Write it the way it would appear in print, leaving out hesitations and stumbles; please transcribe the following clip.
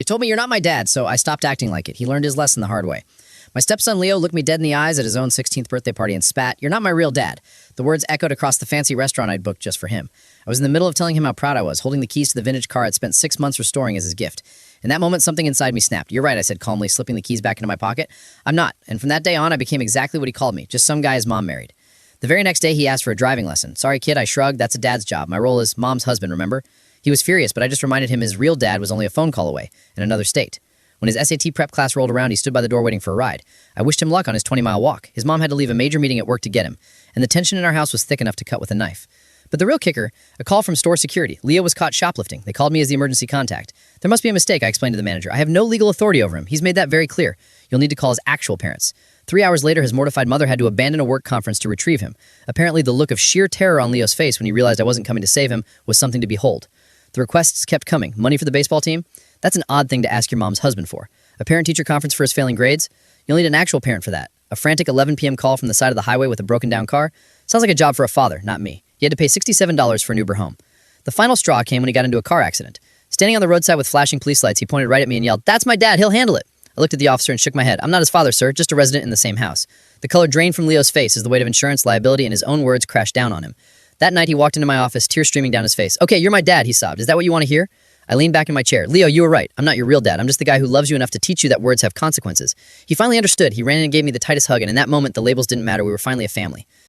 told me you're not my dad, so I stopped acting like it. He learned his lesson the hard way. My stepson Leo looked me dead in the eyes at his own 16th birthday party and spat, "You're not my real dad." The words echoed across the fancy restaurant I'd booked just for him. I was in the middle of telling him how proud I was, holding the keys to the vintage car I'd spent 6 months restoring as his gift. In that moment, something inside me snapped. "You're right," I said calmly, slipping the keys back into my pocket. "I'm not." And from that day on, I became exactly what he called me, just some guy his mom married. The very next day, he asked for a driving lesson. "Sorry, kid," I shrugged. "That's a dad's job. My role is mom's husband, remember?" He was furious, but I just reminded him his real dad was only a phone call away, in another state. When his SAT prep class rolled around, he stood by the door waiting for a ride. I wished him luck on his 20-mile walk. His mom had to leave a major meeting at work to get him, and the tension in our house was thick enough to cut with a knife. But the real kicker, a call from store security. Leo was caught shoplifting. They called me as the emergency contact. "There must be a mistake," I explained to the manager. "I have no legal authority over him. He's made that very clear. You'll need to call his actual parents." 3 hours later, his mortified mother had to abandon a work conference to retrieve him. Apparently, the look of sheer terror on Leo's face when he realized I wasn't coming to save him was something to behold. The requests kept coming. Money for the baseball team? That's an odd thing to ask your mom's husband for. A parent-teacher conference for his failing grades? You'll need an actual parent for that. A frantic 11 p.m. call from the side of the highway with a broken-down car? Sounds like a job for a father, not me. He had to pay $67 for an Uber home. The final straw came when he got into a car accident. Standing on the roadside with flashing police lights, he pointed right at me and yelled, "That's my dad, he'll handle it." I looked at the officer and shook my head. "I'm not his father, sir, just a resident in the same house." The color drained from Leo's face as the weight of insurance, liability, and his own words crashed down on him. That night, he walked into my office, tears streaming down his face. "Okay, you're my dad," he sobbed. "Is that what you want to hear?" I leaned back in my chair. "Leo, you were right. I'm not your real dad. I'm just the guy who loves you enough to teach you that words have consequences." He finally understood. He ran in and gave me the tightest hug, and in that moment, the labels didn't matter. We were finally a family.